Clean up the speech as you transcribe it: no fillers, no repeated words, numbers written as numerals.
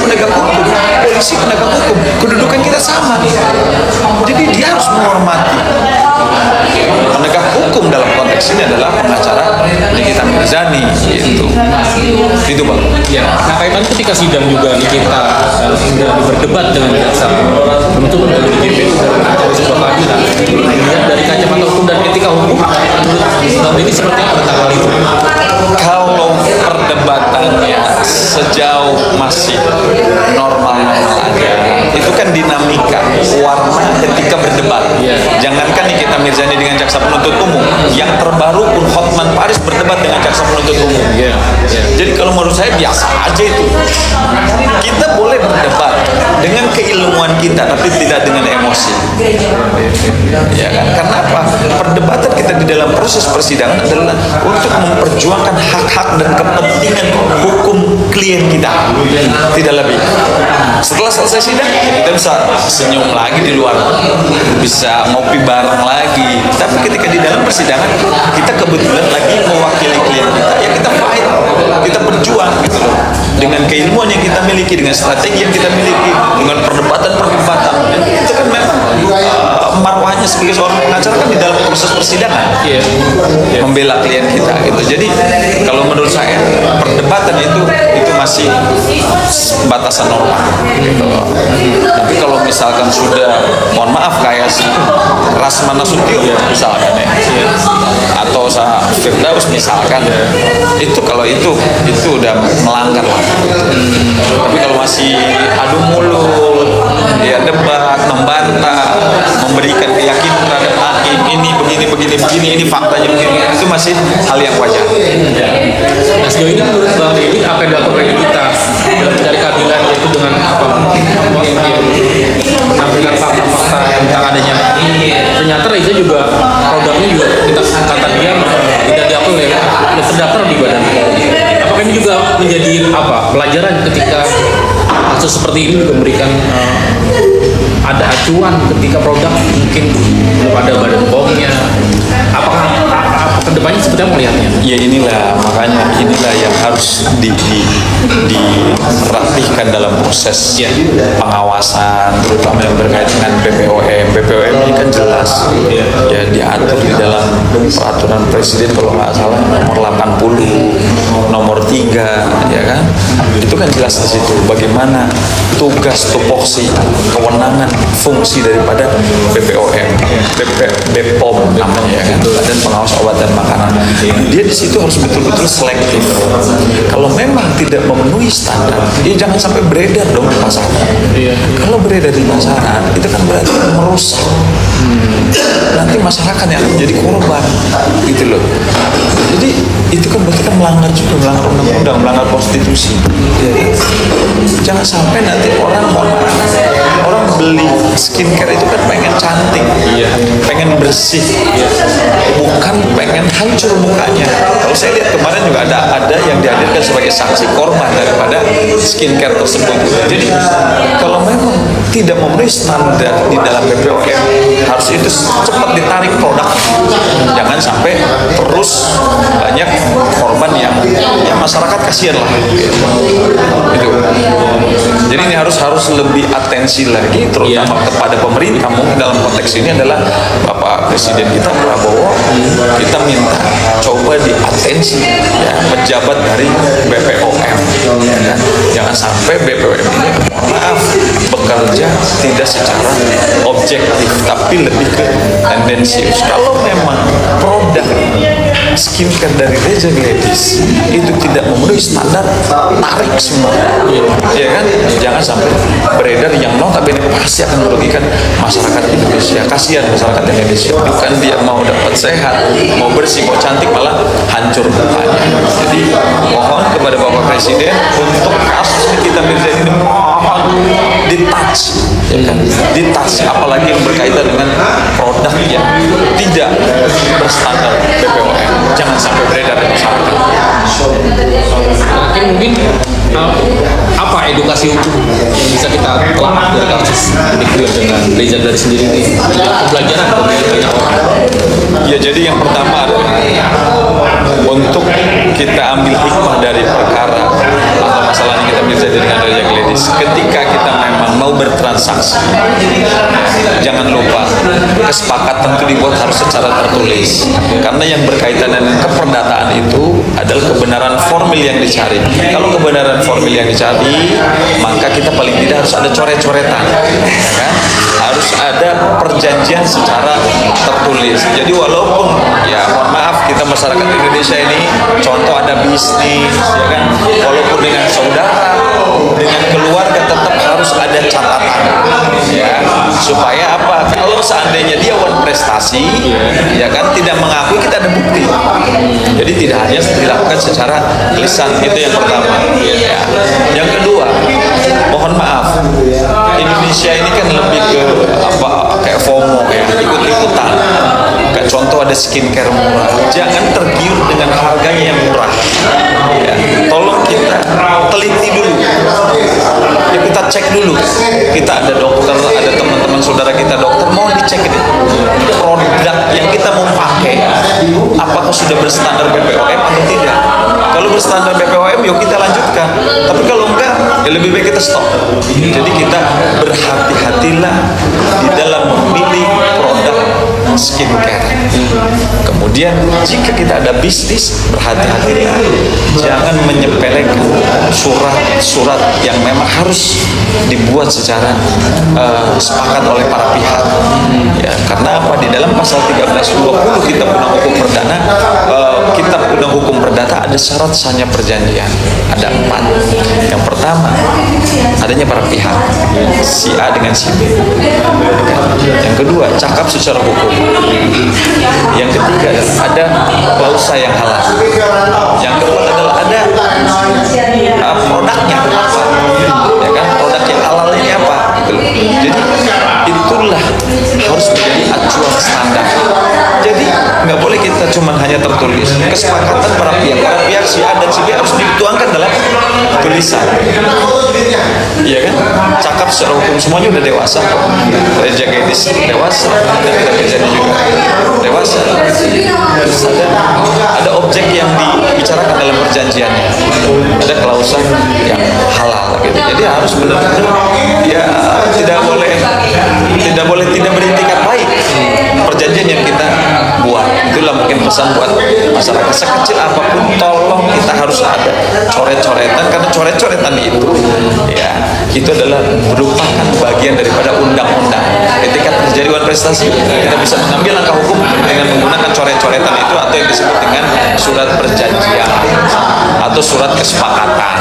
penegak hukum, polisi penegak hukum, kedudukan kita sama. Jadi dia harus menghormati. Penegak hukum dalam konteks ini adalah pengacara Nikita Mirzani, gitu. Itu Bang. Ya, nah kaitan ketika sidang juga Nikita berdebat dengan jaksa penuntut umum dari JPU mencari sebuah keadilan. Dilihat dari kacamata hukum dan etika hukum, menurut Bang Deddy seperti apa tentang hal itu? Kalau perdebatannya sejauh masih normal-normal aja, itu kan dinamika warna ketika berdebat. Jangankan Nikita Mirzani dengan jaksa penuntut umum, yang terbaru pun Hotman Paris berdebat dengan jaksa penuntut umum. Jadi kalau menurut saya biasa aja itu. Kita boleh berdebat dengan keilmuan kita, tapi tidak dengan emosi. Ya kan? Karena apa? Perdebatan kita di dalam proses persidangan adalah untuk memperjuangkan hak-hak dan kepentingan hukum klien kita, tidak lebih. Setelah selesai sidang, kita bisa senyum lagi di luar, bisa ngopi bareng lagi. Tapi ketika di dalam persidangan, kita kebetulan lagi mewakili klien kita, ya kita fight, kita berjuang gitu loh. Dengan keilmuan yang kita miliki, dengan strategi yang kita miliki, dengan perdebatan-perdebatan, itu kan memang marwahnya sebagai seorang pengacara kan di dalam proses persidangan, membela klien kita gitu. Jadi kalau menurut saya perdebatan itu masih batasan normal gitu. Tapi kalau misalkan sudah, mohon maaf kayak si Rasman Nasution misalkan ya, atau Firdaus misalkan, itu kalau itu udah melanggar lah. Tapi kalau masih adu mulut, ya debat, membantah, memberikan keyakinan terhadap hakim, ini begini, ini faktanya begini, itu masih hal yang wajar. Nah sejauh ini menurut Bang Deddy apa yang dilakukan oleh kita dalam mencari keadilan, yaitu dengan menampilkan fakta-fakta tentang adanya ini, ternyata Reza juga produknya juga kita kata dia tidak diakui oleh terdaftar di badan. Apakah ini juga menjadi pelajaran ketika kasus seperti ini juga memberikan ada acuan ketika produk mungkin belum ada badan POM-nya? Apakah kedepannya seperti apa melihatnya? Ya makanya inilah yang harus dirapihkan dalam proses pengawasan, terutama yang berkaitan dengan BPOM. BPOM ini kan jelas ya diatur di dalam peraturan presiden kalau nggak salah nomor 80, nomor 3, ya kan? Itu kan jelas di situ bagaimana tugas, tupoksi, kewenangan, fungsi daripada BPOM, BPOM namanya ya kan, Badan Pengawas Obat dan Makanan. Dia di situ harus betul-betul selektif. Kalau memang tidak memenuhi standar, ya jangan sampai beredar dong di pasaran. Kalau beredar di pasaran, itu kan berarti merusak. Nanti masyarakat yang menjadi korban, gitu loh. Jadi itu kan berarti kan melanggar undang-undang, melanggar konstitusi. Jangan sampai nanti orang beli skincare itu kan pengen cantik, pengen bersih, bukan pengen hancur mukanya. Kalau saya lihat kemarin juga ada yang dihadirkan sebagai saksi korban daripada skincare tersebut. Jadi kalau memang tidak memenuhi standar di dalam BPOM, harus itu cepat ditarik produk. Jangan sampai terus banyak korban yang masyarakat kasihan lah. Gitu. Jadi ini harus lebih atensi lagi, terutama kepada pemerintah. Mungkin dalam konteks ini adalah Bapak Presiden kita Prabowo, kita minta coba diatensi ya pejabat dari BPOM, ya kan? Jangan sampai BPOM ini, mohon maaf, bekerja tidak secara objektif, tapi lebih ke tendensius. Kalau memang produk skincare dari Reza Gladys itu tidak memenuhi standar, tarik semua, ya kan? Jangan sampai beredar yang notabene pasti akan merugikan masyarakat Indonesia. Kasihan masyarakat Indonesia, bukan dia mau dapat sehat, mau bersih, mau cantik, malah hancur mukanya. Jadi mohon kepada Bapak Presiden untuk kasus Nikita Mirzani ini mohon ditouch, ya kan? Ditouch, apalagi yang berkaitan dengan produk yang tidak berstandar BPOM. Jangan sampai beredar di masyarakat. Mungkin apa edukasi hukum yang bisa kita tolak dari kasus ini dengan Reza Gladys sendiri ini? Pembelajaran bagi banyak orang. Ya, jadi yang pertama adalah untuk kita ambil hikmah dari perkara atau permasalahan yang kita terjadi dengan Raja Gladys. Ketika kita memang mau bertransaksi, jangan lupa kesepakatan itu dibuat harus secara tertulis. Karena yang berkaitan dengan keperdataan itu adalah kebenaran formil yang dicari. Kalau kebenaran formil yang dicari, maka kita paling tidak harus ada coret-coretan, ya kan? Harus ada perjanjian secara tertulis. Jadi walaupun ya mohon maaf kita masyarakat Indonesia ini contoh ada bisnis, ya kan, walaupun dengan saudara, dengan keluarga tetap harus ada catatan, ya, supaya apa? Kalau seandainya dia prestasi, ya kan, tidak mengakui, kita ada bukti. Jadi tidak hanya dilakukan secara lisan, itu yang pertama. Ya. Yang kedua, mohon maaf, Indonesia ini kan lebih ke apa, kayak FOMO, ya, ikut-ikutan. Kayak contoh ada skincare murah, jangan tergiur dengan harganya yang murah. Ya, tolong kita teliti dulu. Ya, kita cek dulu. Kita ada dokter, ada teman-teman saudara kita dokter, mau dicek ini produk yang kita mau pakai apakah sudah berstandar BPOM atau tidak. Kalau berstandar BPOM, yuk kita lanjutkan. Tapi kalau enggak, ya lebih baik kita stop. Jadi kita berhati-hatilah di dalam memilih produk skincare. Kemudian jika kita ada bisnis, berhati-hatilah, jangan menyepelekan surat-surat yang memang harus dibuat secara sepakat oleh para pihak. Ya, karena apa? Di dalam pasal 1320 Kitab Undang Hukum Perdana, Kitab Undang Hukum Perdata ada syarat sahnya perjanjian. Ada 4. Yang pertama, adanya para pihak, si A dengan si B. Yang kedua, cakap secara hukum. Yang ketiga adalah ada klausa yang halal. Yang keempat adalah ada produknya apa, ya kan, produk yang halal ini apa. Jadi itulah harus menjadi acuan standar. Jadi nggak boleh kita cuma hanya tertulis. Kesepakatan para pihak si A dan si B harus dituangkan dalam tulisan. Iya kan? Cakap secara hukum semuanya udah dewasa. Raja Gladys dewasa, dan kita terjadi juga dewasa. Terus ada objek yang dibicarakan dalam perjanjiannya. Ada klausa yang halal gitu. Jadi harus benar-benar ya tidak boleh tidak beritikat baik perjanjian yang kita buat. Itulah mungkin pesan buat masyarakat, sekecil apapun tolong kita harus ada coret-coretan, karena coret-coretan itu ya itu adalah merupakan bagian daripada undang-undang. Ketika terjadi prestasi, kita bisa mengambil langkah hukum dengan menggunakan coret-coretan itu, atau yang disebut dengan surat perjanjian atau surat kesepakatan.